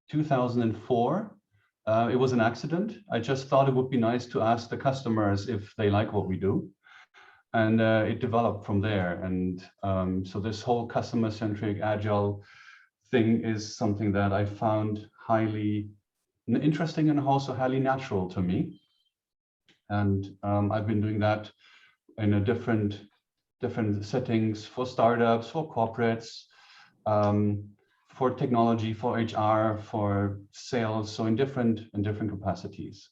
2004. It was an accident. I just thought it would be nice to ask the customers if they like what we do. And it developed from there. And so this whole customer-centric agile thing is something that I found highly interesting and also highly natural to me. And I've been doing that in a different settings, for startups, for corporates, for technology, for HR, for sales, so in different capacities.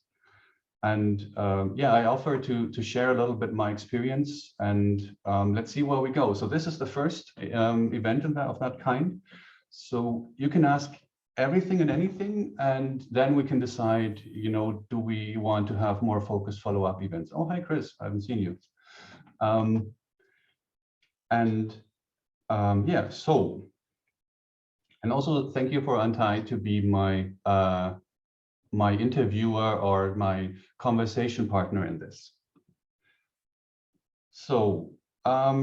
And yeah, I offer to share a little bit my experience, and let's see where we go. So this is the first event of that kind. So you can ask everything and anything, and then we can decide, you know, do we want to have more focused follow-up events? Oh, hi, Chris, I haven't seen you. Yeah, so, and also thank you for Antai to be my my interviewer or my conversation partner in this. So that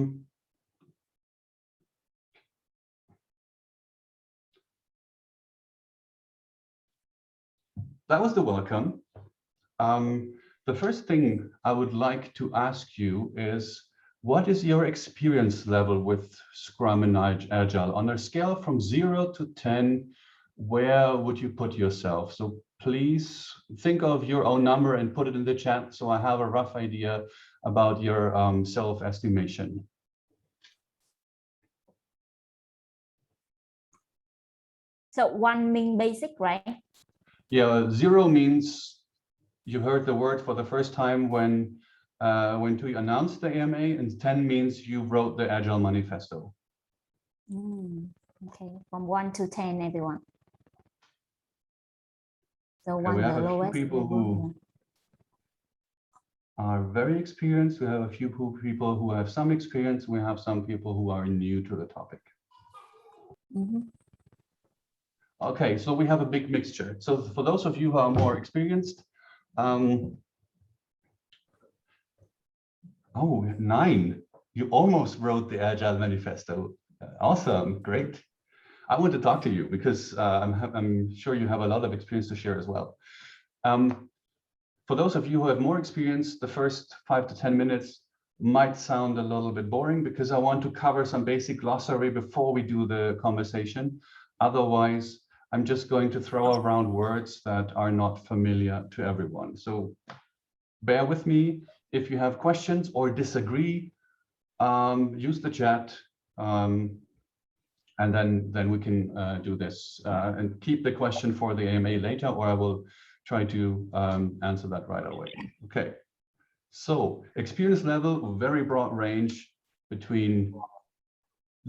was the welcome. The first thing I would like to ask you is, what is your experience level with Scrum and Agile? On a scale from 0 to 10, where would you put yourself? So please think of your own number and put it in the chat so I have a rough idea about your self-estimation. So 1 means basic, right? Yeah, 0 means you heard the word for the first time when we announced the AMA, and 10 means you wrote the Agile Manifesto. Okay, from 1 to 10, everyone. So Okay, 1 we have the a few lowest. people who are very experienced. We have a few people who have some experience. We have some people who are new to the topic. Okay, so we have a big mixture. So for those of you who are more experienced, oh, 9. You almost wrote the Agile Manifesto. Awesome, great. I want to talk to you because I'm sure you have a lot of experience to share as well. For those of you who have more experience, the first 5 to 10 minutes might sound a little bit boring because I want to cover some basic glossary before we do the conversation. Otherwise, I'm just going to throw around words that are not familiar to everyone. So bear with me. If you have questions or disagree, use the chat, and then we can do this and keep the question for the AMA later, or I will try to answer that right away. Okay, so experience level, very broad range between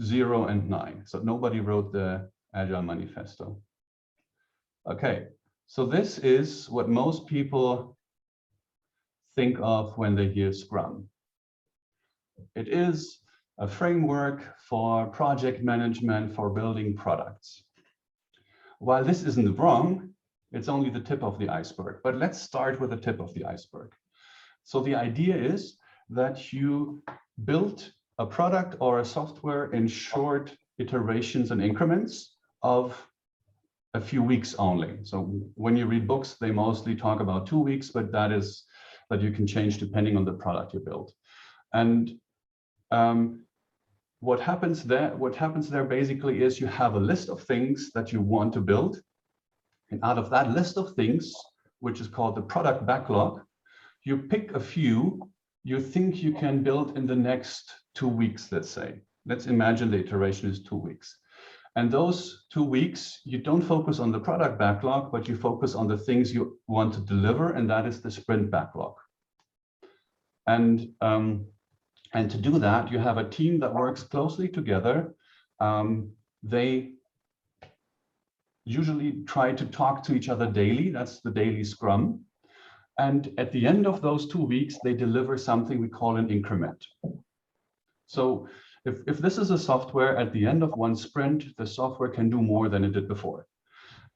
0 and 9. So nobody wrote the Agile Manifesto. Okay, so this is what most people think of when they hear Scrum. It is a framework for project management for building products. While this isn't wrong, it's only the tip of the iceberg. But let's start with the tip of the iceberg. So the idea is that you build a product or a software in short iterations and increments of a few weeks only. So when you read books, they mostly talk about 2 weeks, but that you can change depending on the product you build. And what happens there basically is you have a list of things that you want to build. And out of that list of things, which is called the product backlog, you pick a few you think you can build in the next 2 weeks, let's say. Let's imagine the iteration is 2 weeks. And those 2 weeks, you don't focus on the product backlog, but you focus on the things you want to deliver, and that is the sprint backlog. And to do that, you have a team that works closely together. They usually try to talk to each other daily. That's the daily Scrum. And at the end of those 2 weeks, they deliver something we call an increment. So if this is a software, at the end of one sprint, the software can do more than it did before.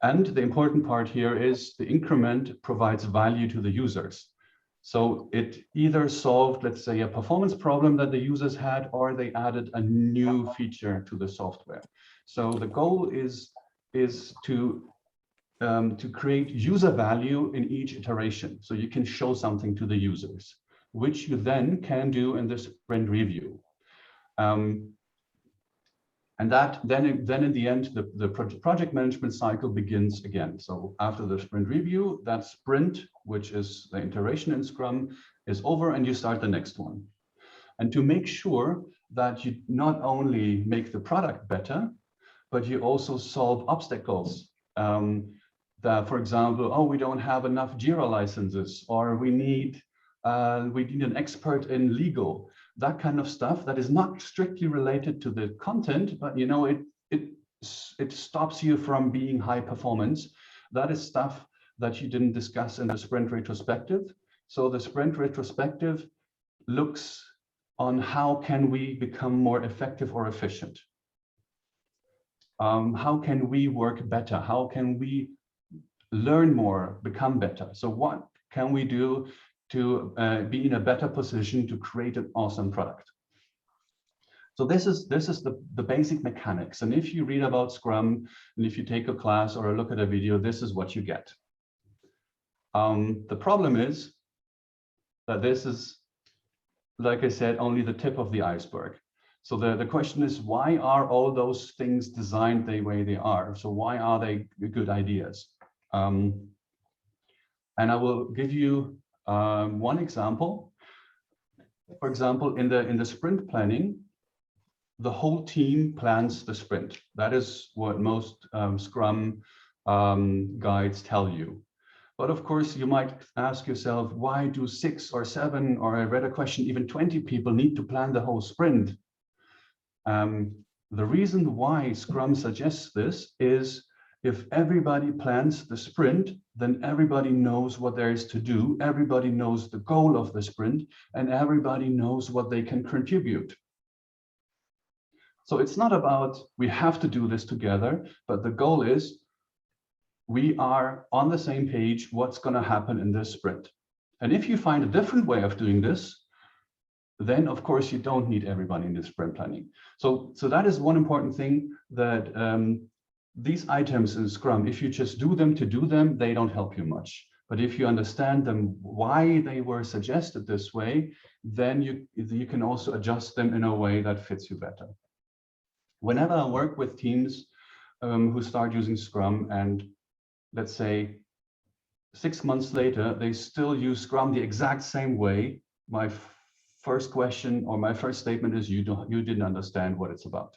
And the important part here is the increment provides value to the users. So it either solved, let's say, a performance problem that the users had, or they added a new feature to the software. So the goal is to create user value in each iteration. So you can show something to the users, which you then can do in the sprint review. And that then in the end, the project management cycle begins again. So after the sprint review, that sprint, which is the iteration in Scrum, is over and you start the next one. And to make sure that you not only make the product better, but you also solve obstacles. That, for example, oh, we don't have enough Jira licenses, or we need an expert in legal. That kind of stuff that is not strictly related to the content, but you know, it stops you from being high performance. That is stuff that you didn't discuss in the sprint retrospective. So the sprint retrospective looks on how can we become more effective or efficient. How can we work better? How can we learn more, become better? So what can we do to be in a better position to create an awesome product? So this is the basic mechanics. And if you read about Scrum, and if you take a class or look at a video, this is what you get. The problem is that this is, like I said, only the tip of the iceberg. So the question is, why are all those things designed the way they are? So why are they good ideas? And I will give you one example. For example, in the sprint planning, the whole team plans the sprint. That is what most Scrum guides tell you. But of course, you might ask yourself, why do 6 or 7, or I read a question, even 20 people need to plan the whole sprint? The reason why Scrum suggests this is if everybody plans the sprint, then everybody knows what there is to do, everybody knows the goal of the sprint, and everybody knows what they can contribute. So it's not about we have to do this together, but the goal is we are on the same page, what's going to happen in this sprint. And if you find a different way of doing this, then of course you don't need everybody in the sprint planning. So that is one important thing, that these items in Scrum, if you just do them to do them, they don't help you much. But if you understand them, why they were suggested this way, then you can also adjust them in a way that fits you better. Whenever I work with teams who start using Scrum, and let's say 6 months later, they still use Scrum the exact same way, my first question or my first statement is you didn't understand what it's about,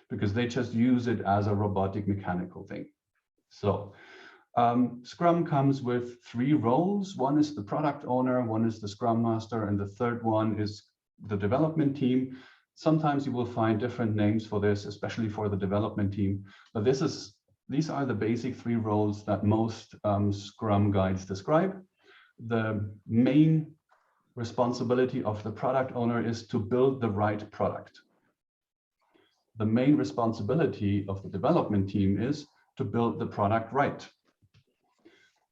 because they just use it as a robotic mechanical thing. So Scrum comes with 3 roles. One is the product owner, one is the Scrum Master, and the third one is the development team. Sometimes you will find different names for this, especially for the development team. But these are the basic 3 roles that most Scrum guides describe. The main responsibility of the product owner is to build the right product. The main responsibility of the development team is to build the product right.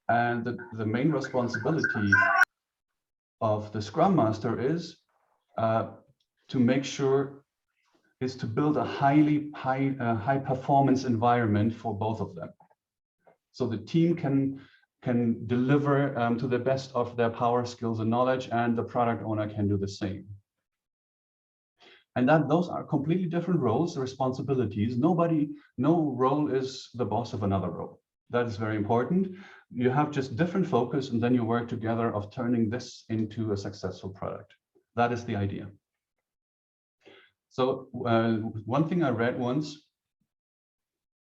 And the main responsibility of the Scrum Master is to make sure is to build a high performance environment for both of them. So the team can deliver to the best of their power, skills, and knowledge, and the product owner can do the same. And those are completely different roles, responsibilities. No role is the boss of another role. That is very important. You have just different focus, and then you work together of turning this into a successful product. That is the idea. So one thing I read once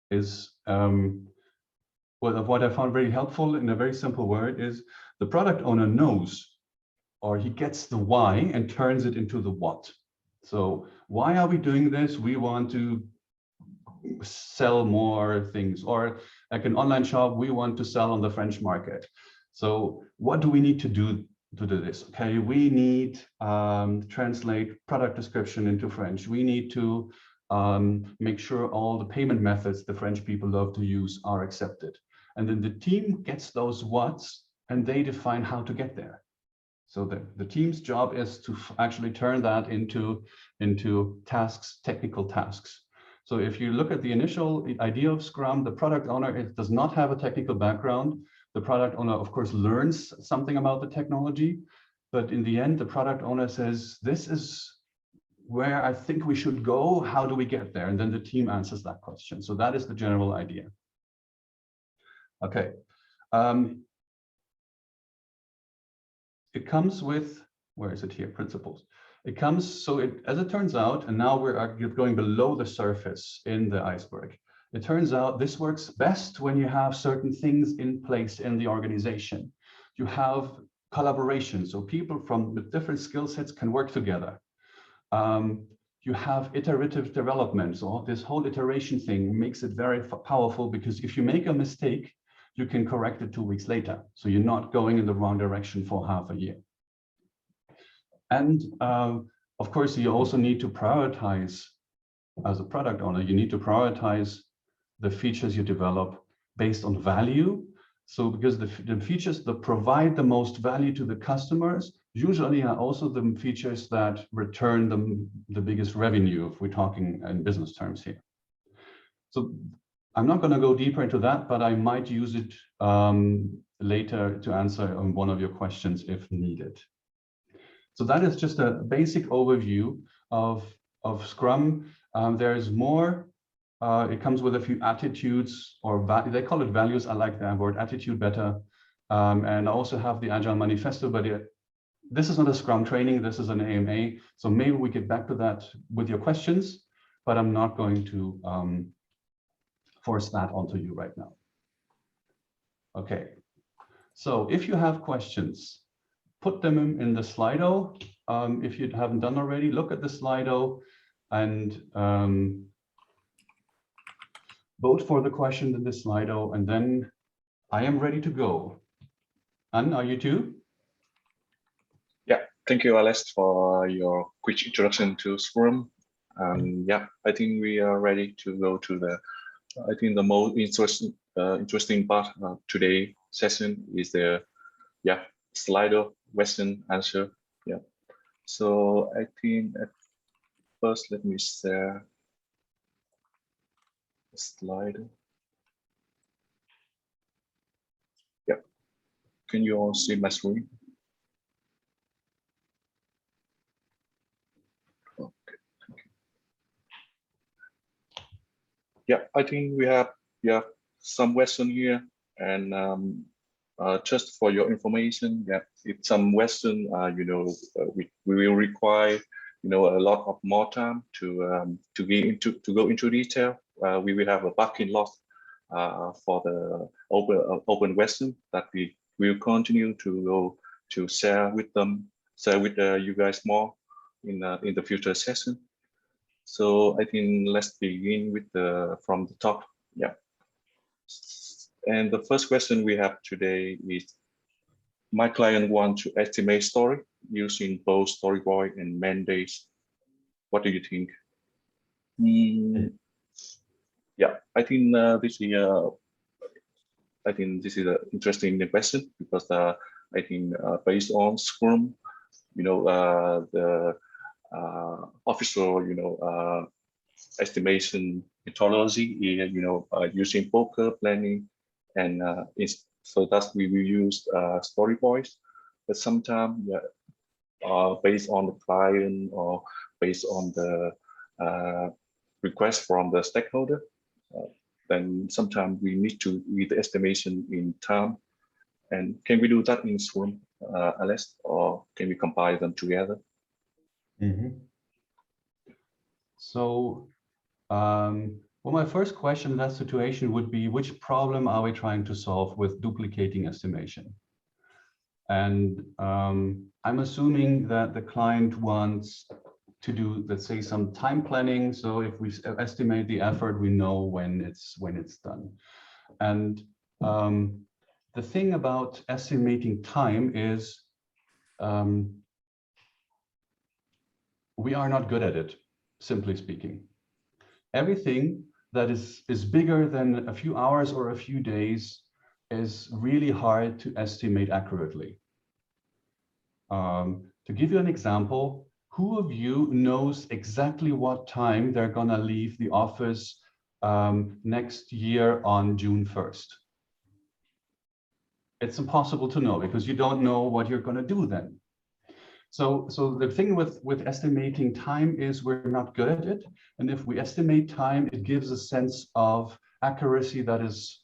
is, what I found very helpful in a very simple word is the product owner knows, or he gets the why and turns it into the what. So why are we doing this? We want to sell more things, or like an online shop, we want to sell on the French market. So what do we need to do this? Okay, we need translate product description into French. We need to make sure all the payment methods the French people love to use are accepted. And then the team gets those what's, and they define how to get there. So the team's job is to actually turn that into tasks, technical tasks. So if you look at the initial idea of Scrum, the product owner, it does not have a technical background. The product owner, of course, learns something about the technology, but in the end, the product owner says, this is where I think we should go. How do we get there? And then the team answers that question. So that is the general idea. Okay. It comes with, where is it here? Principles. It comes, so as it turns out, and now we're going below the surface in the iceberg. It turns out this works best when you have certain things in place in the organization. You have collaboration, so people with different skill sets can work together. You have iterative development, so this whole iteration thing makes it very powerful, because if you make a mistake, you can correct it 2 weeks later. So you're not going in the wrong direction for half a year. And of course, you also need to prioritize, as a product owner, you need to prioritize the features you develop based on value. So because the features that provide the most value to the customers usually are also the features that return them the biggest revenue, if we're talking in business terms here. So I'm not going to go deeper into that, but I might use it later to answer on one of your questions if needed. So that is just a basic overview of Scrum. There's more. It comes with a few attitudes, or they call it values. I like that word, attitude, better. And I also have the Agile Manifesto, but this is not a Scrum training. This is an AMA. So maybe we get back to that with your questions, but I'm not going to force that onto you right now. Okay. So if you have questions, put them in the Slido. If you haven't done already, look at the Slido and vote for the question in the Slido, and then I am ready to go. Anne, are you too? Yeah, thank you, Alex, for your quick introduction to Scrum. Yeah, I think we are ready to go to the, I think the most interesting part of today's session is the, Slido question answer. Yeah. So I think at first, let me share the slide. Yeah. Can you all see my screen? Okay. Thank you. Yeah, I think we have some question here, and just for your information, if some question, we will require, a lot of more time to go into detail. We will have a parking lot for the open question that we will continue to share with you guys more in the future session. So I think let's begin with from the top. Yeah. And the first question we have today is, my client wants to estimate story using both storyboard and mandates. What do you think? Yeah, I think this is an interesting question, because I think based on Scrum, the official, estimation methodology, using poker planning, and so that's we will use storyboards. But sometimes, based on the client or based on the request from the stakeholder, then sometimes we need to read the estimation in time. And can we do that in Scrum, Alex, or can we combine them together? Mm-hmm. So, well, my first question in that situation would be, which problem are we trying to solve with duplicating estimation? And I'm assuming that the client wants to do, let's say, some time planning. So if we estimate the effort, we know when it's done. And the thing about estimating time is we are not good at it, simply speaking. Everything that is bigger than a few hours or a few days is really hard to estimate accurately. To give you an example, who of you knows exactly what time they're gonna leave the office next year on June 1st? It's impossible to know because you don't know what you're gonna do then. So the thing with estimating time is we're not good at it. And if we estimate time, it gives a sense of accuracy that is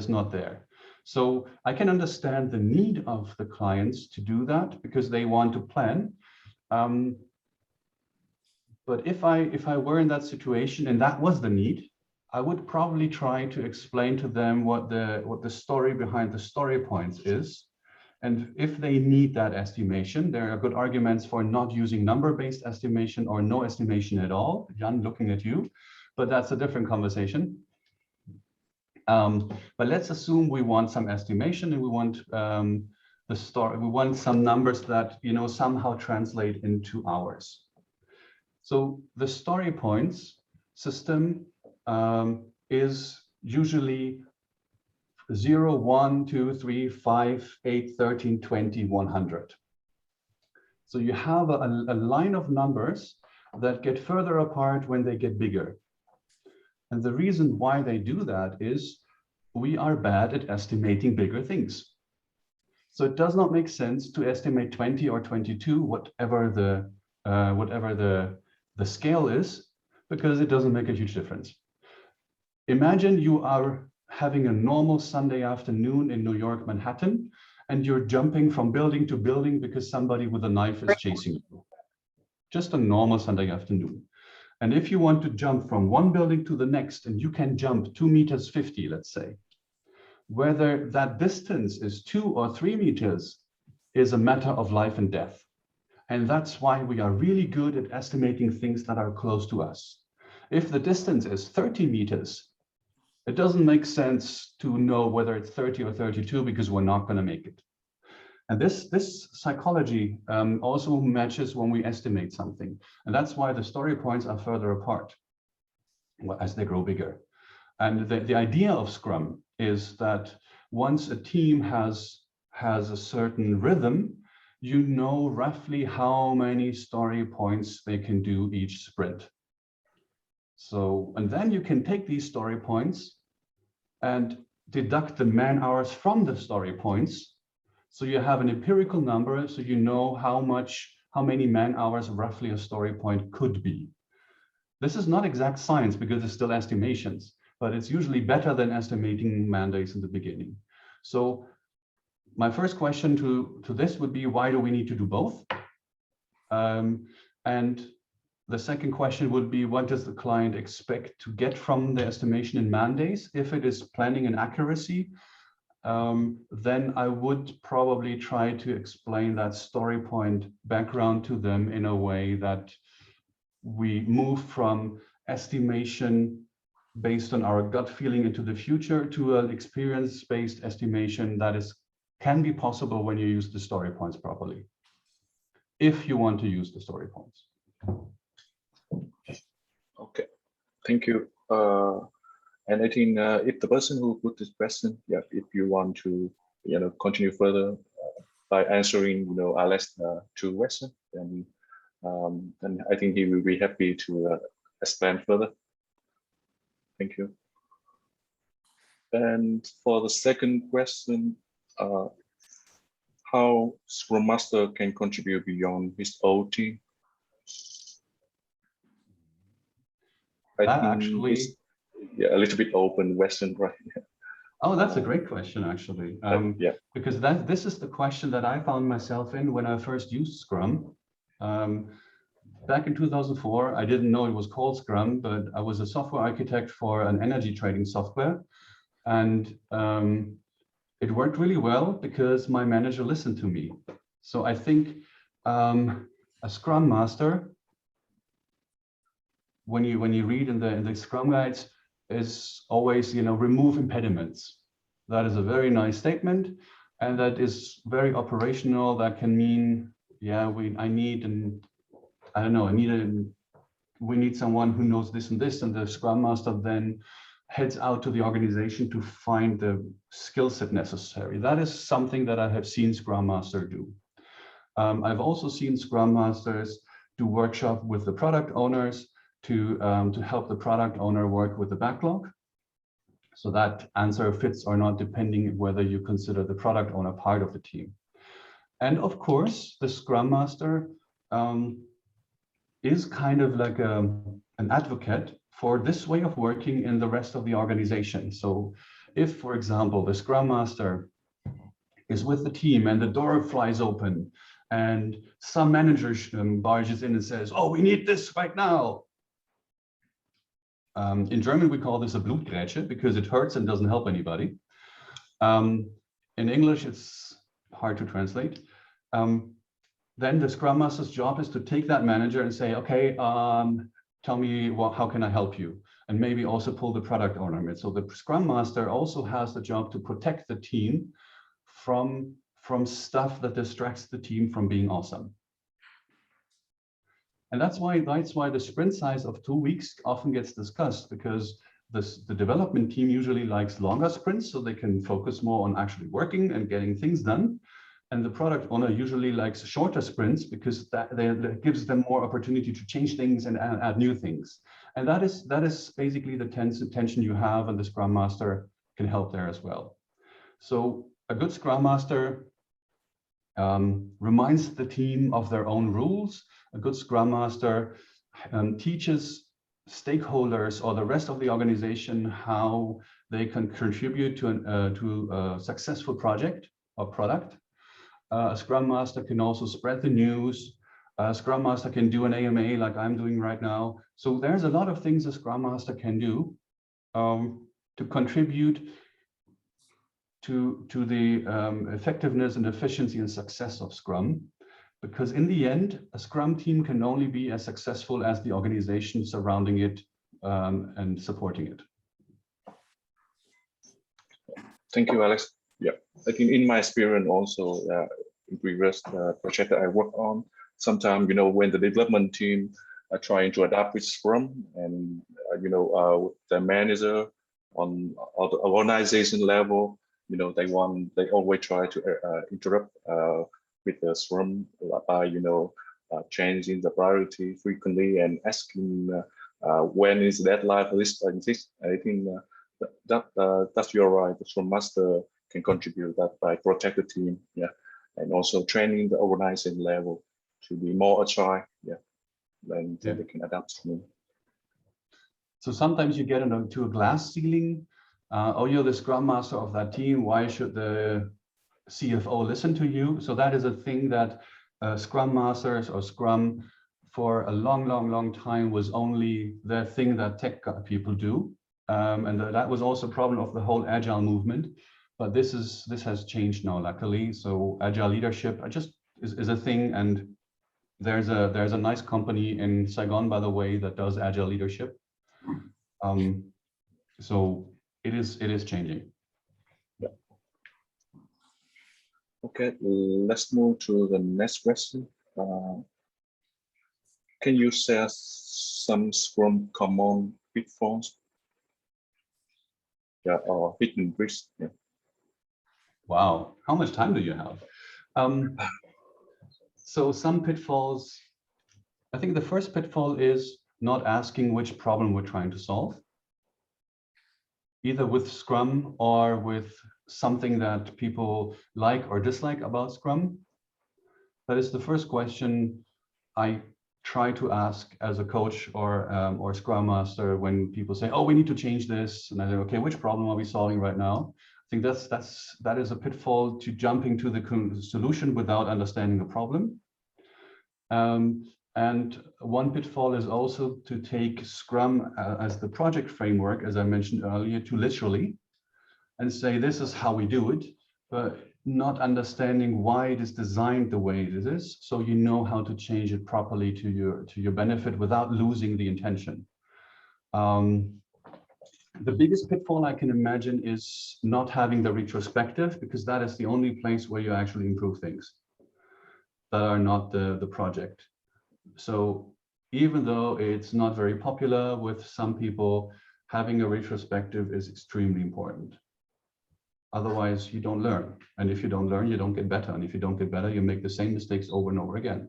not there. So I can understand the need of the clients to do that because they want to plan. But if I were in that situation and that was the need, I would probably try to explain to them what the story behind the story points is. And if they need that estimation, there are good arguments for not using number-based estimation or no estimation at all. Jan, looking at you, but that's a different conversation. But let's assume we want some estimation and we want we want some numbers that somehow translate into hours. So the story points system is usually 0, 1, 2, 3, 5, 8, 13, 20, 100. So you have a line of numbers that get further apart when they get bigger. And the reason why they do that is we are bad at estimating bigger things. So it does not make sense to estimate 20 or 22, whatever the scale is, because it doesn't make a huge difference. Imagine you are having a normal Sunday afternoon in New York, Manhattan, and you're jumping from building to building because somebody with a knife is chasing you. Just a normal Sunday afternoon. And if you want to jump from one building to the next, and you can jump 2 meters 50, let's say, whether that distance is 2 or 3 meters is a matter of life and death. And that's why we are really good at estimating things that are close to us. If the distance is 30 meters, it doesn't make sense to know whether it's 30 or 32 because we're not going to make it. And this psychology also matches when we estimate something. And that's why the story points are further apart as they grow bigger. And the idea of Scrum is that once a team has a certain rhythm, you know roughly how many story points they can do each sprint. So, and then you can take these story points and deduct the man hours from the story points. So you have an empirical number, so you know how many man hours roughly a story point could be. This is not exact science because it's still estimations, but it's usually better than estimating man days in the beginning. So my first question to this would be, why do we need to do both? And the second question would be, what does the client expect to get from the estimation in man days? If it is planning and accuracy, then I would probably try to explain that story point background to them in a way that we move from estimation based on our gut feeling into the future to an experience-based estimation that can be possible when you use the story points properly, if you want to use the story points. Okay, thank you. And I think if the person who put this question, yeah, if you want to, continue further by answering, our last two questions, then I think he will be happy to expand further. Thank you. And for the second question, how Scrum Master can contribute beyond his own team? Actually, yeah, a little bit open question, right? Oh, that's a great question, actually. Yeah. Because this is the question that I found myself in when I first used Scrum. Back in 2004, I didn't know it was called Scrum, but I was a software architect for an energy trading software. And it worked really well because my manager listened to me. So I think a Scrum Master, when you read in the Scrum guides, is always, remove impediments. That is a very nice statement, and that is very operational. That can mean, yeah, we need someone who knows this and this, and the Scrum Master then heads out to the organization to find the skill set necessary. That is something that I have seen Scrum Master do. I've also seen Scrum Masters do workshop with the product owners to help the product owner work with the backlog. So that answer fits or not, depending whether you consider the product owner part of the team. And of course, the Scrum Master is kind of like an advocate for this way of working in the rest of the organization. So if, for example, the Scrum Master is with the team and the door flies open and some manager barges in and says, oh, we need this right now. In German, we call this a Blutgrätsche because it hurts and doesn't help anybody. In English, it's hard to translate. Then the Scrum Master's job is to take that manager and say, okay, tell me how can I help you? And maybe also pull the product owner in. So the Scrum Master also has the job to protect the team from stuff that distracts the team from being awesome. And that's why the sprint size of 2 weeks often gets discussed, because the development team usually likes longer sprints so they can focus more on actually working and getting things done. And the product owner usually likes shorter sprints because that gives them more opportunity to change things and add new things. And that is basically the tension you have, and the Scrum Master can help there as well. So a good Scrum Master reminds the team of their own rules. A good Scrum Master teaches stakeholders or the rest of the organization how they can contribute to a successful project or product. A Scrum Master can also spread the news. A Scrum Master can do an AMA like I'm doing right now. So there's a lot of things a Scrum Master can do to contribute to the effectiveness and efficiency and success of Scrum. Because in the end, a Scrum team can only be as successful as the organization surrounding it and supporting it. Thank you, Alex. Yeah, I think in my experience also, in previous project that I work on, sometimes, when the development team are trying to adapt with Scrum, and the manager on the organization level, they always try to interrupt with the Scrum by changing the priority frequently and asking when is the deadline for this and this. I think that's you're right. The Scrum Master can contribute that by protect the team, and also training the organization level to be more agile, then they can adapt to me. So sometimes you get into a glass ceiling. Oh, you're the Scrum Master of that team. Why should the CFO listen to you? So that is a thing that Scrum Masters or Scrum for a long time was only the thing that tech people do. And that was also a problem of the whole Agile movement. But this has changed now, luckily. So Agile leadership is a thing, and there's a nice company in Saigon, by the way, that does Agile leadership. So it is changing. Yeah. Okay, let's move to the next question. Can you share some Scrum common pitfalls? Or hidden risks? Yeah. Wow, how much time do you have? So some pitfalls. I think the first pitfall is not asking which problem we're trying to solve, either with Scrum or with something that people like or dislike about Scrum. That is the first question I try to ask as a coach or Scrum Master when people say, oh, we need to change this. And I say, okay, which problem are we solving right now? I think that is a pitfall, to jumping to the solution without understanding the problem. And one pitfall is also to take Scrum as the project framework, as I mentioned earlier, too literally, and say this is how we do it, but not understanding why it is designed the way it is, so you know how to change it properly to your benefit without losing the intention. The biggest pitfall I can imagine is not having the retrospective, because that is the only place where you actually improve things that are not the project. So even though it's not very popular with some people, having a retrospective is extremely important. Otherwise, you don't learn. And if you don't learn, you don't get better. And if you don't get better, you make the same mistakes over and over again.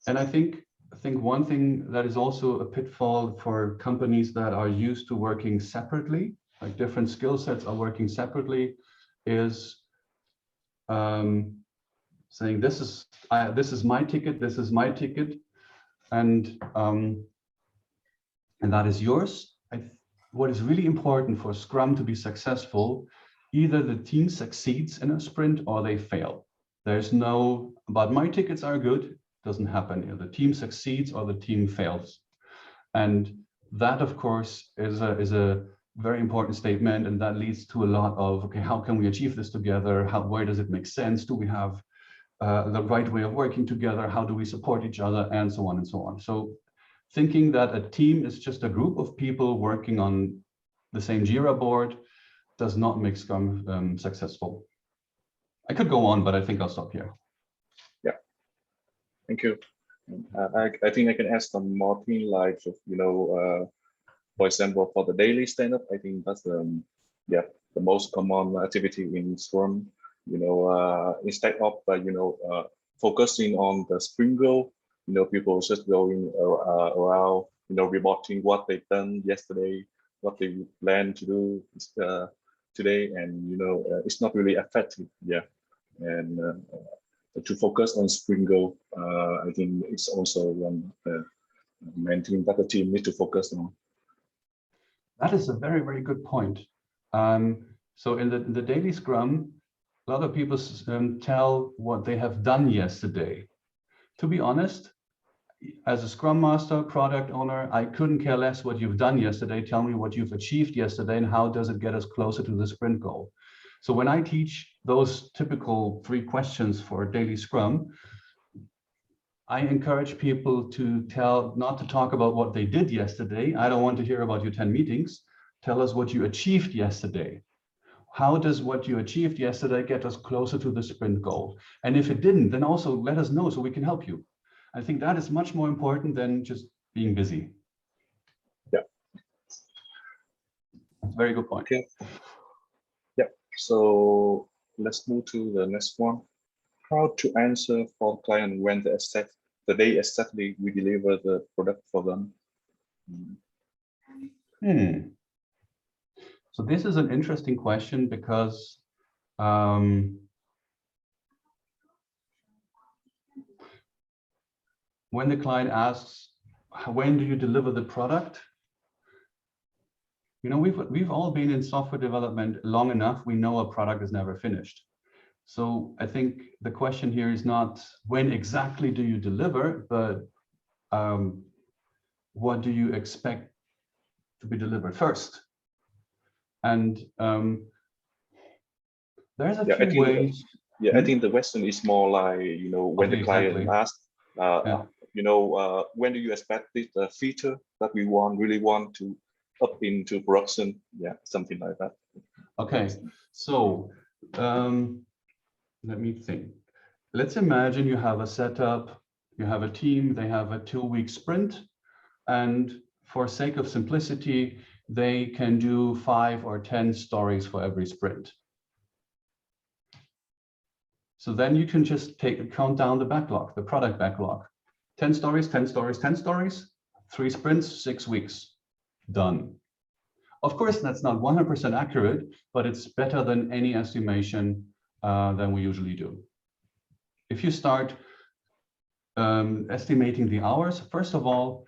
And I think one thing that is also a pitfall for companies that are used to working separately, like different skill sets are working separately, is saying this is my ticket, this is my ticket, and that is yours. What is really important for Scrum to be successful, either the team succeeds in a sprint or they fail. There's no, but my tickets are good, doesn't happen. The team succeeds or the team fails. And that, of course, is a very important statement, and that leads to a lot of, okay, how can we achieve this together? Where does it make sense? Do we have the right way of working together? How do we support each other? And so on and so on. So thinking that a team is just a group of people working on the same Jira board does not make Scrum successful. I could go on, but I think I'll stop here. Yeah, thank you. I think I can add some more thing, like, for example, for the daily stand-up, I think that's the most common activity in Scrum. Instead of focusing on the sprint goal, people just going around, reporting what they've done yesterday, what they plan to do today, and it's not really effective. Yeah, and to focus on sprint goal, I think it's also one main thing that the team needs to focus on. That is a very, very good point. So in the daily Scrum, a lot of people tell what they have done yesterday. To be honest, as a Scrum Master, product owner, I couldn't care less what you've done yesterday. Tell me what you've achieved yesterday and how does it get us closer to the sprint goal. So when I teach those typical 3 questions for daily Scrum, I encourage people to not to talk about what they did yesterday. I don't want to hear about your 10 meetings. Tell us what you achieved yesterday. How does what you achieved yesterday get us closer to the sprint goal? And if it didn't, then also let us know so we can help you. I think that is much more important than just being busy. Yeah. Very good point. Okay. Yeah. So let's move to the next one. How to answer for client when the day exactly we deliver the product for them. So this is an interesting question because when the client asks, when do you deliver the product? We've all been in software development long enough. We know a product is never finished. So I think the question here is not when exactly do you deliver, but what do you expect to be delivered first? And there's a few ways. I think the question is more like, when the client asks, when do you expect this feature that we really want to up into production? Yeah, something like that. Okay, so let me think. Let's imagine you have a setup, you have a team, they have a 2-week sprint, and for sake of simplicity, they can do 5 or 10 stories for every sprint. So then you can just count down the backlog, the product backlog. 10 stories, 10 stories, 10 stories, 3 sprints, 6 weeks, done. Of course, that's not 100% accurate, but it's better than any estimation than we usually do. If you start estimating the hours, first of all,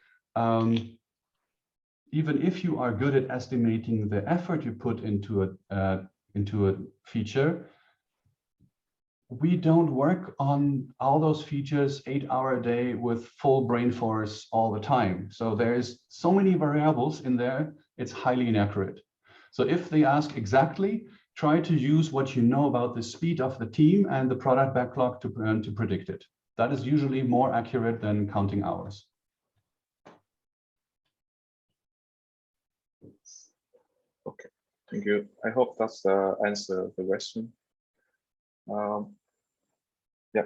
even if you are good at estimating the effort you put into a feature, we don't work on all those features 8 hours a day with full brain force all the time. So there's so many variables in there, it's highly inaccurate. So if they ask exactly, try to use what you know about the speed of the team and the product backlog to predict it. That is usually more accurate than counting hours. Okay, thank you. I hope that's answer the question.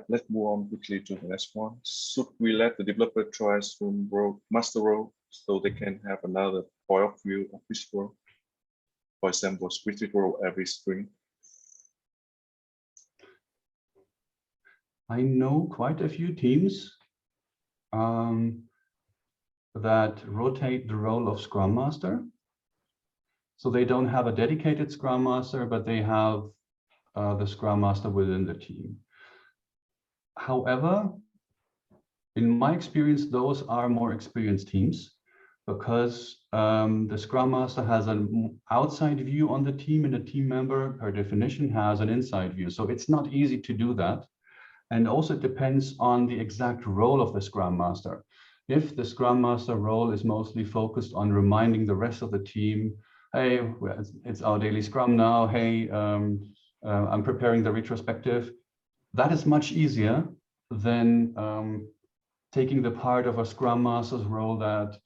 Let's move on quickly to the next one. Should we let the developer try Scrum master role so they can have another point of view of this role? For example, switch role every sprint. I know quite a few teams that rotate the role of Scrum Master. So they don't have a dedicated Scrum Master, but they have the Scrum Master within the team. However, in my experience, those are more experienced teams because the Scrum Master has an outside view on the team, and a team member, per definition, has an inside view. So it's not easy to do that. And also it depends on the exact role of the Scrum Master. If the Scrum Master role is mostly focused on reminding the rest of the team, hey, it's our daily Scrum now, hey, I'm preparing the retrospective, that is much easier than taking the part of a Scrum Master's role that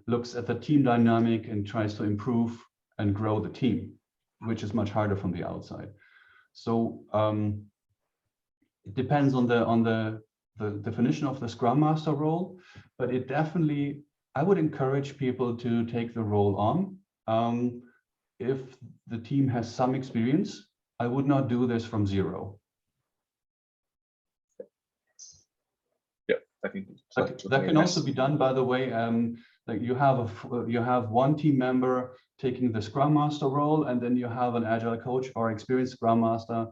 looks at the team dynamic and tries to improve and grow the team, which is much harder from the outside. So it depends on the definition of the Scrum Master role, but it definitely, I would encourage people to take the role on. If the team has some experience, I would not do this from zero. I think that can also be done, by the way. Like you have one team member taking the Scrum Master role, and then you have an Agile coach or experienced Scrum Master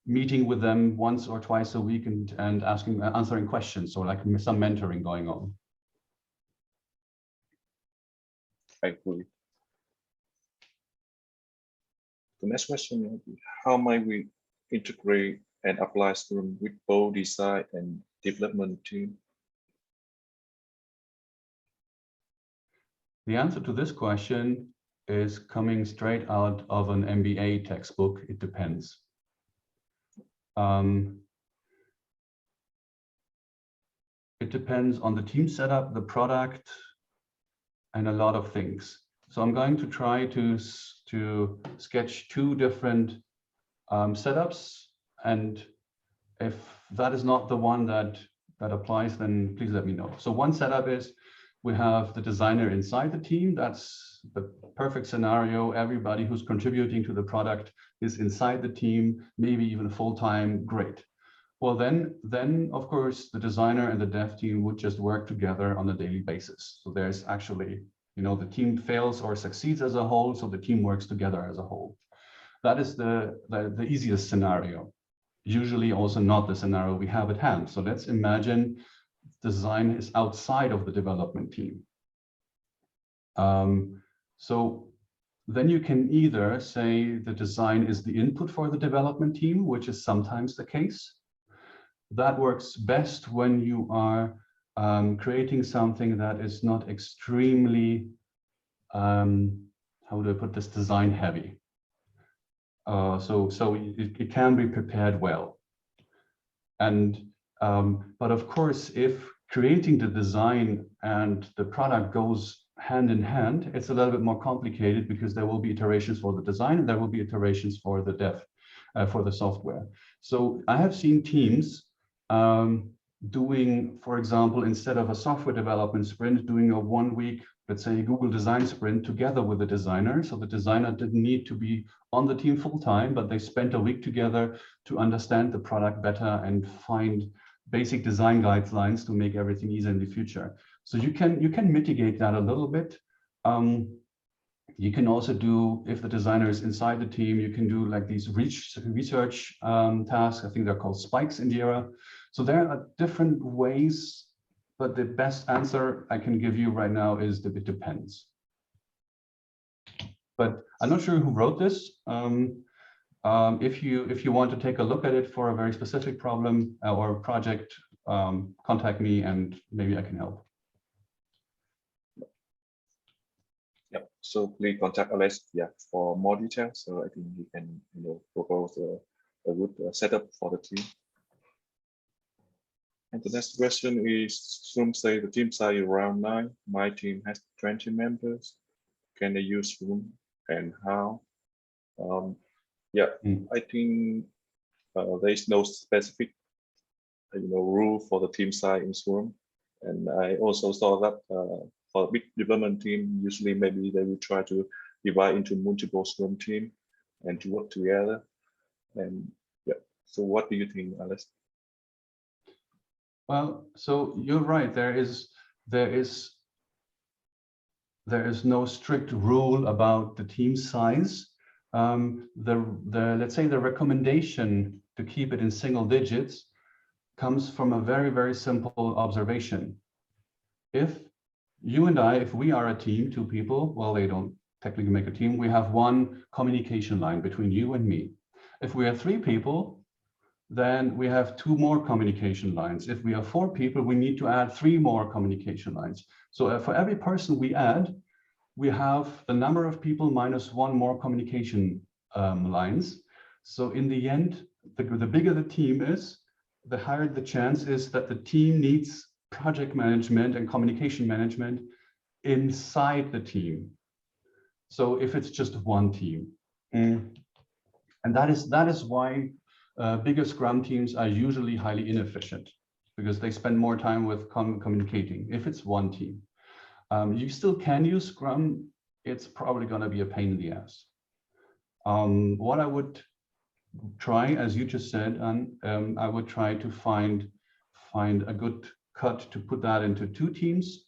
meeting with them once or twice a week and answering questions, so like some mentoring going on. I agree. The next question is, how might we integrate and apply Scrum with both design and development team? The answer to this question is coming straight out of an MBA textbook. It depends. It depends on the team setup, the product, and a lot of things. So I'm going to try to sketch two different setups, and if that is not the one that applies, then please let me know. So one setup is we have the designer inside the team. That's the perfect scenario. Everybody who's contributing to the product is inside the team, maybe even full-time. Great. Well, then of course the designer and the dev team would just work together on a daily basis. So there's actually, the team fails or succeeds as a whole, so the team works together as a whole. That is the easiest scenario. Usually also not the scenario we have at hand. So let's imagine design is outside of the development team. So then you can either say the design is the input for the development team, which is sometimes the case. That works best when you are creating something that is not extremely, how do I put this, design heavy. So it can be prepared well. And but of course, if creating the design and the product goes hand in hand, it's a little bit more complicated because there will be iterations for the design and there will be iterations for the dev, for the software. So I have seen teams doing, for example, instead of a software development sprint, doing a 1 week, let's say, Google design sprint together with the designer. So the designer didn't need to be on the team full time, but they spent a week together to understand the product better and find basic design guidelines to make everything easier in the future. So you can mitigate that a little bit. You can also do, if the designer is inside the team, you can do like these research tasks. I think they're called spikes in Jira. So there are different ways, but the best answer I can give you right now is that it depends. But I'm not sure who wrote this. If you want to take a look at it for a very specific problem or project, contact me and maybe I can help. Yeah, so please contact Alex, for more details. So I think we can, propose a good setup for the team. And the next question is, Scrum say the team size around 9. My team has 20 members. Can they use Scrum and how? I think there is no specific, rule for the team size in Scrum. And I also saw that for a big development team, usually maybe they will try to divide into multiple Scrum team and to work together. And so what do you think, Alice? Well, so you're right. There is no strict rule about the team size. Let's say the recommendation to keep it in single digits comes from a very, very simple observation. If you and I, if we are a team, two people, well, they don't technically make a team. We have one communication line between you and me. If we are three people, then we have two more communication lines. If we are four people, we need to add three more communication lines. So for every person we add, we have the number of people minus one more communication lines. So in the end, the bigger the team is, the higher the chance is that the team needs project management and communication management inside the team. So if it's just one team, and that is why bigger Scrum teams are usually highly inefficient, because they spend more time with communicating. If it's one team, you still can use Scrum. It's probably going to be a pain in the ass. What I would try, as you just said, and I would try to find a good cut to put that into two teams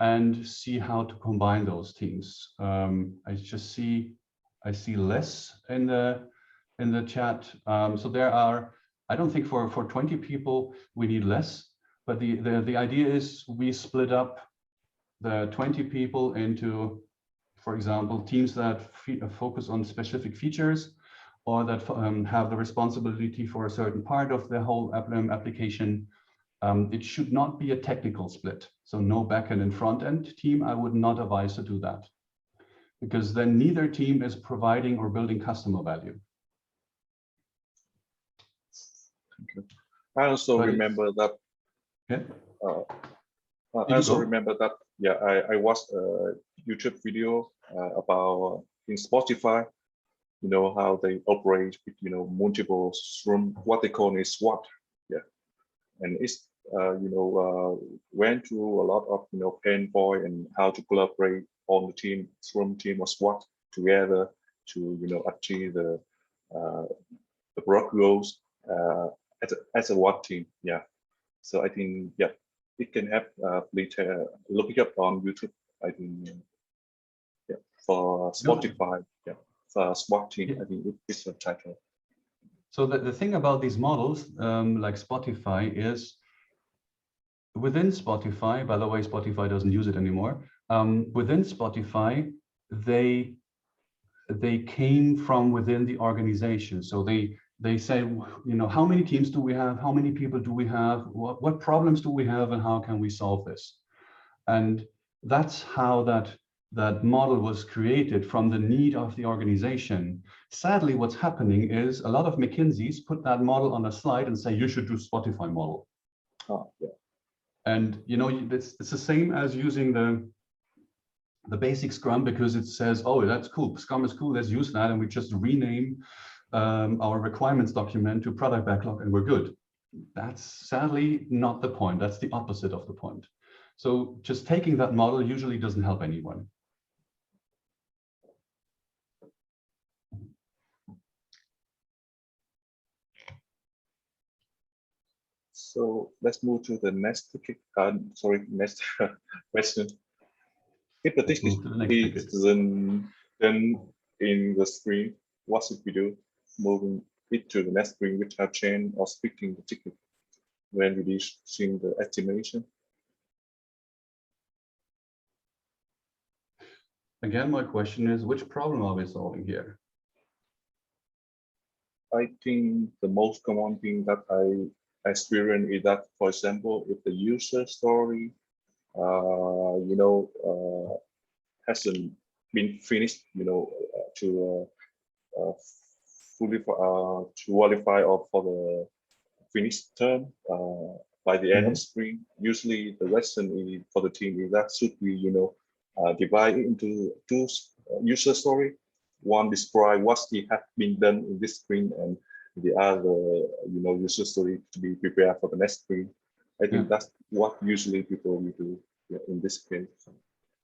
and see how to combine those teams. I see less in the chat. So there are, I don't think for 20 people we need less, but the idea is we split up the 20 people into, for example, teams that focus on specific features, or that have the responsibility for a certain part of the whole application. It should not be a technical split. So no backend and front end team. I would not advise to do that, because then neither team is providing or building customer value. I also remember that. Yeah. I also remember that. Yeah, I watched a YouTube video about in Spotify. You know how they operate with multiple Scrum, what they call a SWAT. Yeah, and it's went through a lot of pain point and how to collaborate on the team, Scrum team or SWAT together to achieve the broad goals as a SWAT team. Yeah, so I think it can help later. Look it up on YouTube. I think for Spotify. Yeah, for SWAT team. I think it's the title. So the thing about these models, like Spotify, is within Spotify, by the way, Spotify doesn't use it anymore. Within Spotify, they came from within the organization. So they say, how many teams do we have? How many people do we have? What problems do we have, and how can we solve this? And that's how that model was created, from the need of the organization. Sadly, what's happening is a lot of McKinseys put that model on a slide and say, you should do Spotify model. Oh, yeah. And it's the same as using the basic Scrum, because it says, oh, that's cool, Scrum is cool, let's use that, and we just rename our requirements document to product backlog and we're good. That's sadly not the point. That's the opposite of the point. So just taking that model usually doesn't help anyone. So let's move to the next next question. If the ticket is then in the screen, what should we do? Moving it to the next screen without change or splitting the ticket when releasing the estimation? Again, my question is, which problem are we solving here? I think the most common thing that I experience is that, for example, if the user story, hasn't been finished, to fully to qualify or for the finished term by the end of spring. Usually, the lesson for the team is that should be, divide into two user story. One describe what has been done in this sprint, and the other, user story to be prepared for the next sprint. I think that's what usually people will do in this case.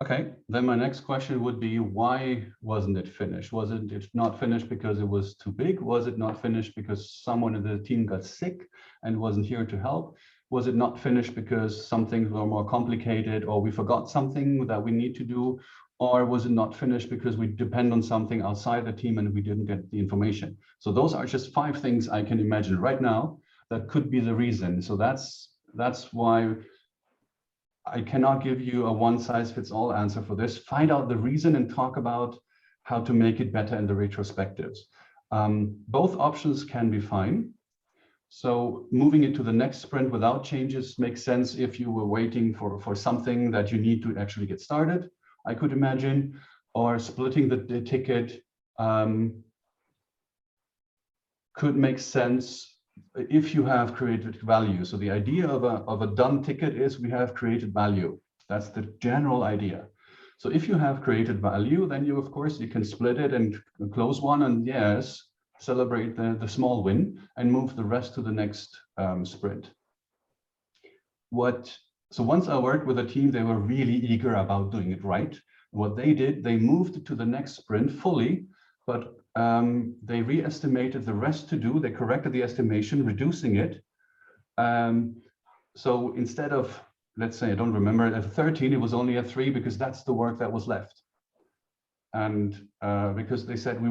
Okay, then my next question would be, why wasn't it finished? Was it not finished because it was too big? Was it not finished because someone in the team got sick and wasn't here to help? Was it not finished because some things were more complicated, or we forgot something that we need to do? Or was it not finished because we depend on something outside the team and we didn't get the information? So those are just 5 things I can imagine right now that could be the reason. So that's why I cannot give you a one-size-fits-all answer for this. Find out the reason and talk about how to make it better in the retrospectives. Both options can be fine. So moving into the next sprint without changes makes sense if you were waiting for something that you need to actually get started, I could imagine, or splitting the ticket could make sense if you have created value. So the idea of a done ticket is we have created value. That's the general idea. So if you have created value, then you, of course, you can split it and close one and yes, celebrate the small win and move the rest to the next sprint. So once I worked with a team, they were really eager about doing it right. What they did, they moved to the next sprint fully, but they re-estimated the rest to do. They corrected the estimation, reducing it. So instead of, let's say, I don't remember, at 13, it was only at 3 because that's the work that was left. And because they said we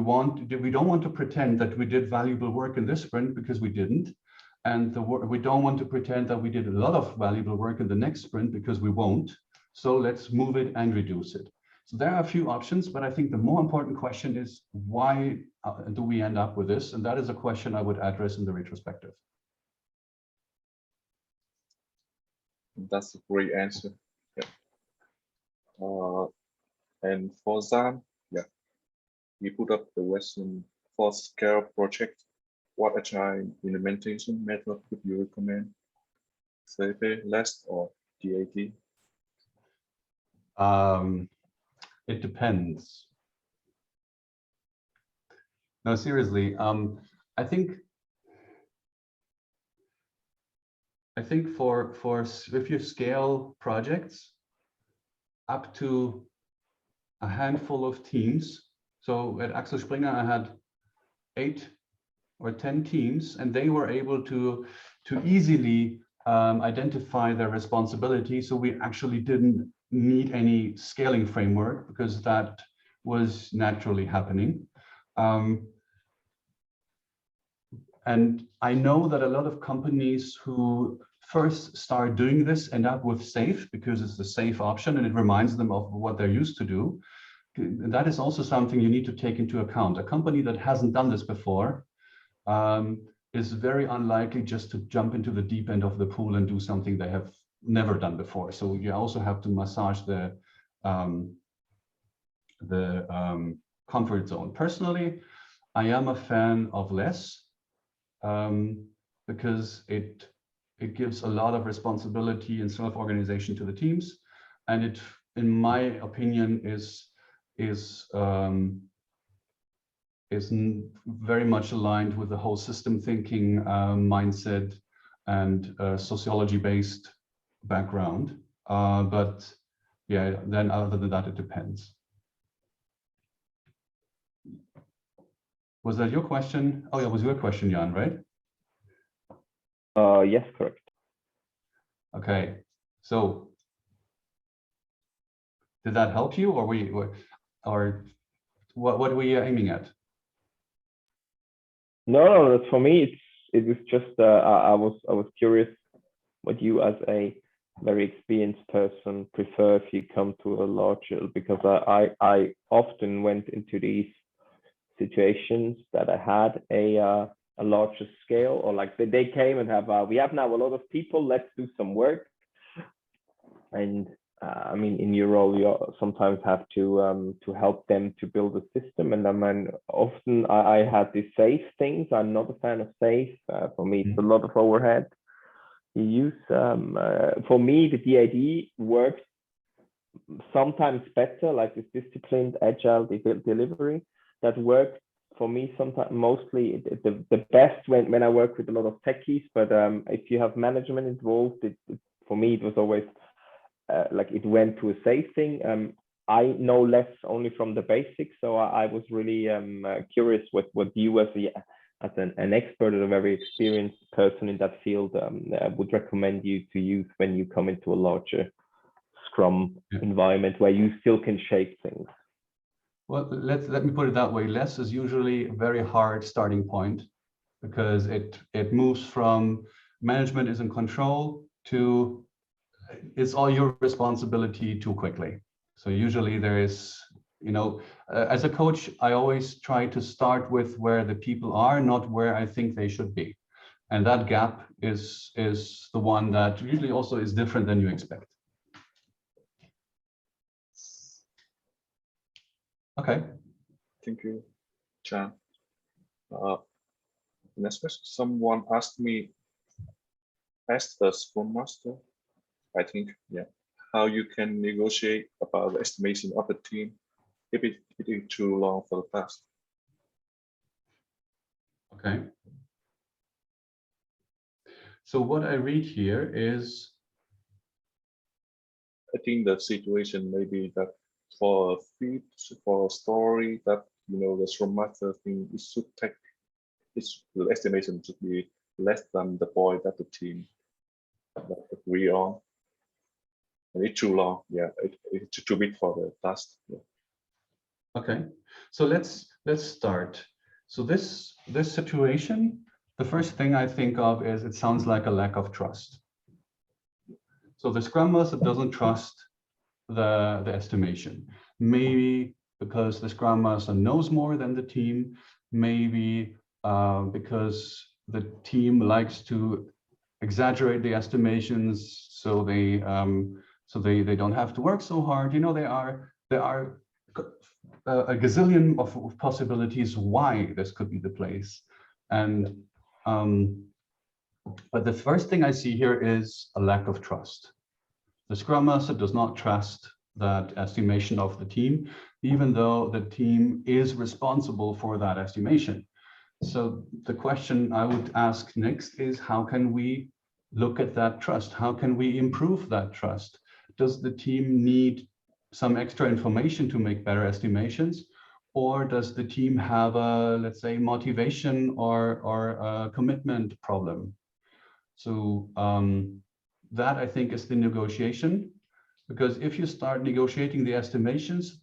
don't want to pretend that we did valuable work in this sprint because we didn't. And we don't want to pretend that we did a lot of valuable work in the next sprint because we won't. So let's move it and reduce it. So there are a few options, but I think the more important question is why do we end up with this? And that is a question I would address in the retrospective. That's a great answer. Yeah. And for Zan, yeah, he put up the question for scale project. What agile implementation method would you recommend? CP, LEST, or DAT? It depends. No, seriously. I think for if you scale projects up to a handful of teams. So at Axel Springer, I had 8 or 10 teams, and they were able to easily identify their responsibility. So we actually didn't need any scaling framework because that was naturally happening. And I know that a lot of companies who first start doing this end up with SAFe because it's the safe option and it reminds them of what they're used to do. That is also something you need to take into account. A company that hasn't done this before is very unlikely just to jump into the deep end of the pool and do something they have never done before. So you also have to massage the comfort zone. Personally, I am a fan of less because it gives a lot of responsibility and self-organization to the teams, and it, in my opinion, is very much aligned with the whole system thinking mindset and sociology-based background. But yeah, then other than that, it depends. Was that your question? Oh, yeah, it was your question, Jan, right? Yes, correct. Okay, so did that help you, or what were you aiming at? No, that's for me. It was just I was curious what you, as a very experienced person, prefer if you come to a larger, because I often went into these situations that I had a larger scale, or like they came and have we have now a lot of people, let's do some work. And I mean, in your role, you sometimes have to help them to build a system. And I mean, often I had these SAFe things. I'm not a fan of SAFe. For me, it's a lot of overhead. You use for me, the DAD works sometimes better, like this disciplined agile delivery that works for me sometimes, mostly the best when I work with a lot of techies. But if you have management involved, for me it was always like it went to a SAFe thing. I know less only from the basics, so I was really curious what you, as as an expert or a very experienced person in that field I would recommend you to use when you come into a larger Scrum environment where you still can shape things? Well, let me put it that way. Less is usually a very hard starting point because it moves from management is in control to it's all your responsibility too quickly. So usually there is, as a coach, I always try to start with where the people are, not where I think they should be. And that gap is the one that usually also is different than you expect. Okay. Thank you, Chan. Next question, someone asked me, as the Scrum Master, I think, how you can negotiate about the estimation of the team if it is too long for the task. Okay. So what I read here is, I think the situation may be that for a feed, for a story that, the Scrum Master thing, it should take, the estimation should be less than the point that the team that agree on. And it's too long, it's too big for the task. okay. So let's start. So this situation, the first thing I think of is it sounds like a lack of trust. So the Scrum Master doesn't trust the estimation. Maybe because the Scrum Master knows more than the team, maybe because the team likes to exaggerate the estimations so they don't have to work so hard. There are a gazillion of possibilities why this could be the place. And but the first thing I see here is a lack of trust. The Scrum Master does not trust that estimation of the team, even though the team is responsible for that estimation. So the question I would ask next is, how can we look at that trust? How can we improve that trust? Does the team need some extra information to make better estimations? Or does the team have a, let's say, motivation or a commitment problem? So that I think is the negotiation, because if you start negotiating the estimations,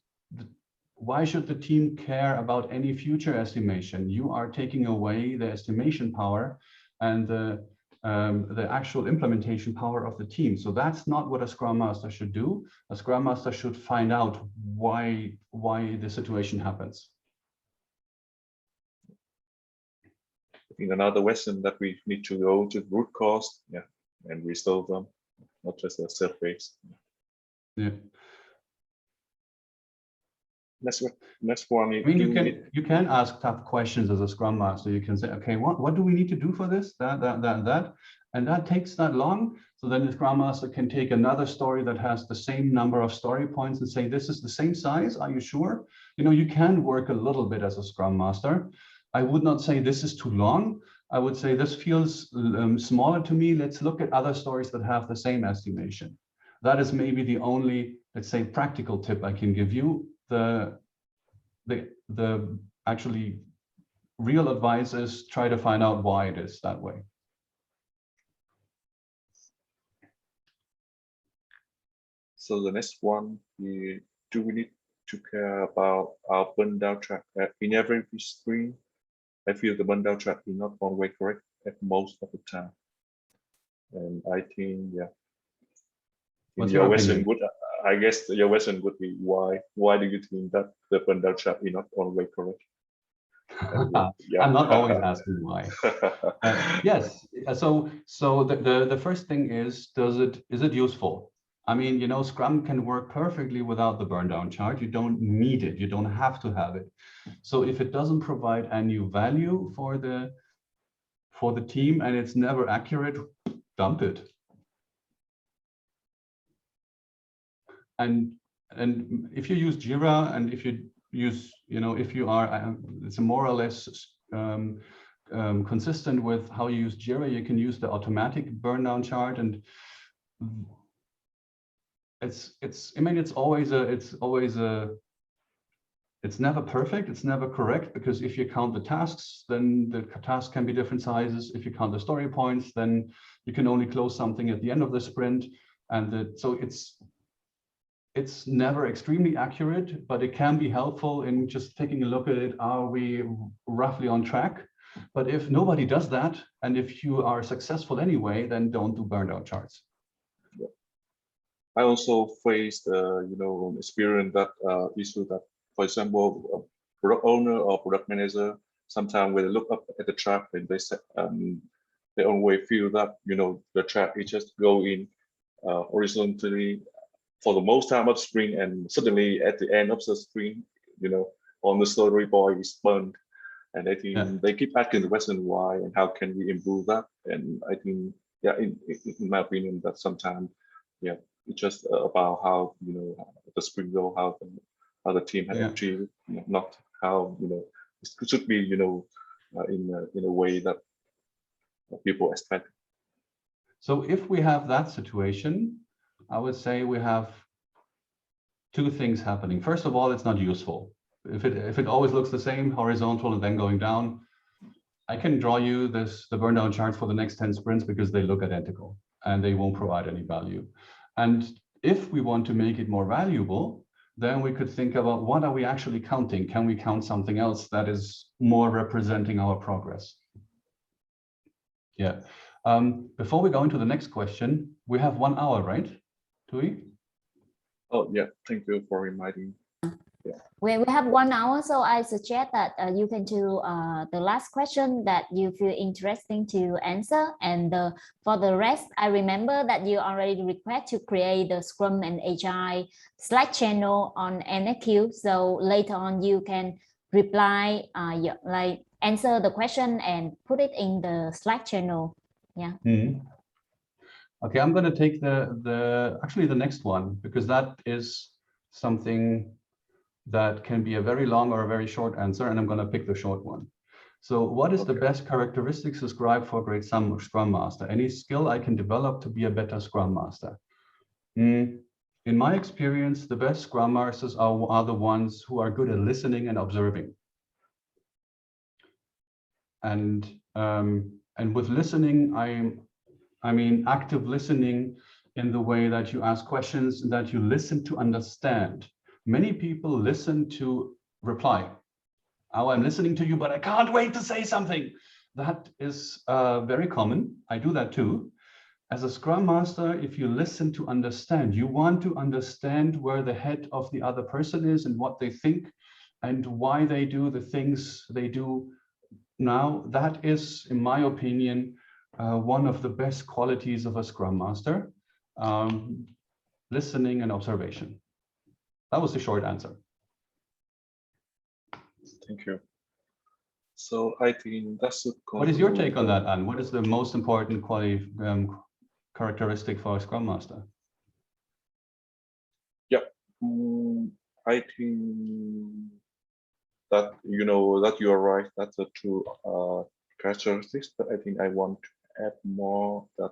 why should the team care about any future estimation? You are taking away the estimation power and the actual implementation power of the team. So that's not what a Scrum Master should do. A Scrum Master should find out why the situation happens. I think another lesson that we need to go to root cause, and resolve them, not just a surface. Yeah. Next one. I mean, you can ask tough questions as a Scrum Master. You can say, okay, what do we need to do for this? That, and that takes that long. So then the Scrum Master can take another story that has the same number of story points and say, this is the same size. Are you sure? You can work a little bit as a Scrum Master. I would not say this is too long. I would say this feels smaller to me. Let's look at other stories that have the same estimation. That is maybe the only, let's say, practical tip I can give you. The actually real advice is try to find out why it is that way. So the next one, do we need to care about our burn down track in every sprint? I feel the burn down track is not always correct at most of the time. And I think, What's your your question opinion? would, I guess your question would be why do you think that the burn down track is not always correct? I'm not always asking why. Yes. So the first thing is it useful? I mean, Scrum can work perfectly without the burn down chart. You don't need it. You don't have to have it. So if it doesn't provide any value for the team and it's never accurate, dump it. And if you use Jira and if you use, if you are, it's more or less consistent with how you use Jira, you can use the automatic burn down chart, and I mean, it's always a It's never perfect, it's never correct, because if you count the tasks, then the tasks can be different sizes. If you count the story points, then you can only close something at the end of the sprint. And so it's never extremely accurate, but it can be helpful in just taking a look at it. Are we roughly on track? But if nobody does that, and if you are successful anyway, then don't do burned out charts. I also faced, experience that issue that, for example, a product owner or product manager, sometimes when they look up at the chart and they say, they always feel that, the chart is just going horizontally for the most time of sprint, and suddenly at the end of the sprint, on the storyboard is burned. And I think they keep asking the question why and how can we improve that. And I think, in my opinion, that sometimes, it's just about how the sprint goal, how the team has achieved, not how it should be in a way that people expect. So if we have that situation, I would say we have two things happening. First of all, it's not useful. If it always looks the same, horizontal and then going down, I can draw you the burn down charts for the next 10 sprints because they look identical and they won't provide any value. And if we want to make it more valuable, then we could think about what are we actually counting? Can we count something else that is more representing our progress? Yeah. Before we go into the next question, we have 1 hour, right? Do we? Oh, yeah. Thank you for reminding. Yeah. We have 1 hour, so I suggest that you can do the last question that you feel interesting to answer. And for the rest, I remember that you already request to create the Scrum and Agile Slack channel on NSQ. So later on, you can reply, answer the question and put it in the Slack channel. Yeah. Mm-hmm. Okay, I'm going to take actually the next one, because that is something that can be a very long or a very short answer, and I'm going to pick the short one. So what is the best characteristics described for a great Scrum Master? Any skill I can develop to be a better Scrum Master? In my experience, the best Scrum Masters are the ones who are good at listening and observing. And with listening, I mean active listening in the way that you ask questions and that you listen to understand. Many people listen to reply. Oh, I'm listening to you, but I can't wait to say something. That is very common. I do that too. As a Scrum Master, if you listen to understand, you want to understand where the head of the other person is and what they think and why they do the things they do now. That is, in my opinion, one of the best qualities of a Scrum Master, listening and observation. That was the short answer. Thank you. So I think that's it. What is your take on that, Anne? What is the most important quality, characteristic for a Scrum Master? Yeah, I think that that you are right. That's a true characteristics. But I think I want to add more that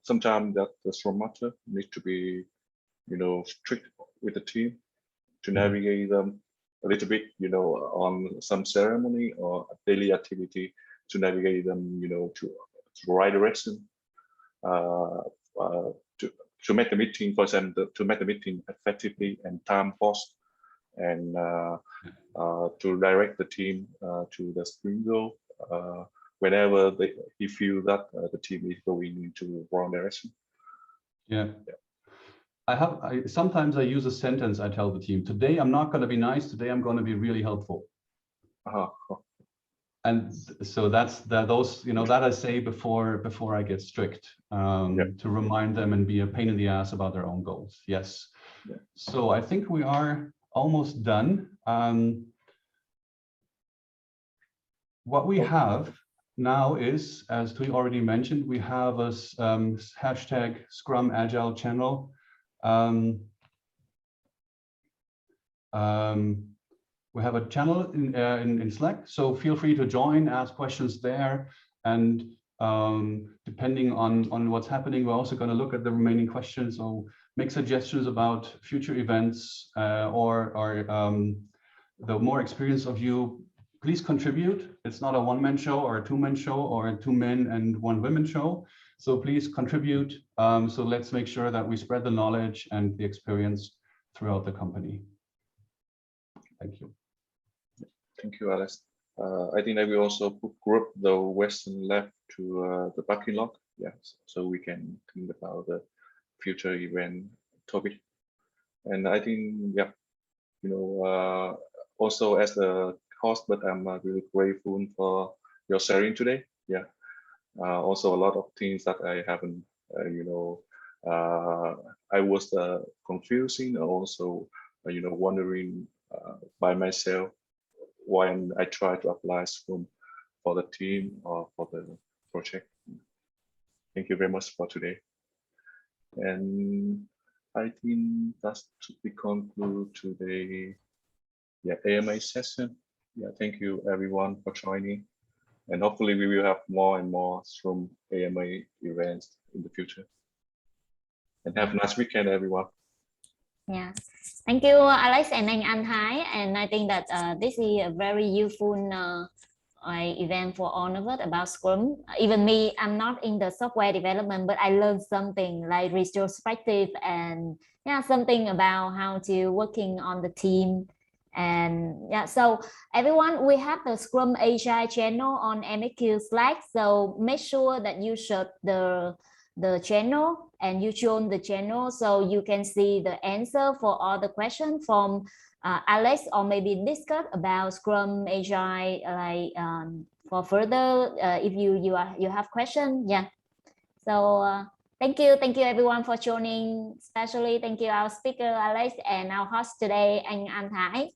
sometimes that the Scrum Master needs to be strict with the team to navigate them a little bit, on some ceremony or daily activity to navigate them, to the right direction, to make the meeting, for example, to make the meeting effectively and time forced, and to direct the team to the sprint goal whenever he feels that the team is going into the wrong direction. Yeah. Sometimes I use a sentence. I tell the team, today I'm not going to be nice, today I'm going to be really helpful. And so that's those, that I say before I get strict, to remind them and be a pain in the ass about their own goals. Yes. Yeah. So I think we are almost done. What we have now is, as we already mentioned, we have a hashtag Scrum Agile channel. We have a channel in Slack, so feel free to join, ask questions there, and depending on what's happening, we're also going to look at the remaining questions. So make suggestions about future events or the more experience of you, please contribute. It's not a one-man show or a two-man show or a 2 men and 1 women show. So please contribute. So let's make sure that we spread the knowledge and the experience throughout the company. Thank you. Thank you, Alex. I think I will also group the Western lab to the parking lot. Yes, so we can think about the future event topic. And I think, yeah, you know, also as a host, but I'm really grateful for your sharing today. Yeah, also a lot of things that I haven't, you know, I was confusing, also, you know, wondering by myself when I try to apply Scrum for the team or for the project. Thank you very much for today. And I think that's to be conclude today. Yeah, AMA session. Yeah, thank you everyone for joining. And hopefully we will have more and more Scrum AMA events in the future. And have a nice weekend, everyone. Yeah, thank you, Alex and Anh Thái. And I think that this is a very useful event for all of us about Scrum. Even me, I'm not in the software development, but I learned something like retrospective and yeah, something about how to working on the team. And yeah, so everyone, we have the Scrum Asia channel on MAQ Slack. So make sure that you search the channel and you join the channel so you can see the answer for all the questions from Alex, or maybe discuss about Scrum Agile like for further if you have questions. Yeah, so thank you everyone for joining, especially thank you our speaker Alex and our host today Anh Thái,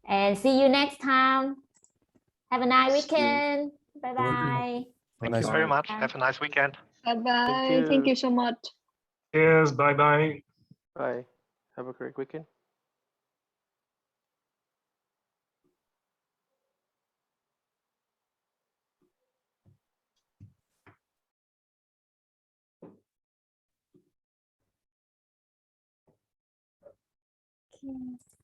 and see you next time. Have a nice weekend. Bye bye. Thank you very much. Have a nice weekend. Bye-bye. Thank you so much. Yes, bye-bye. Bye. Have a great weekend. Okay.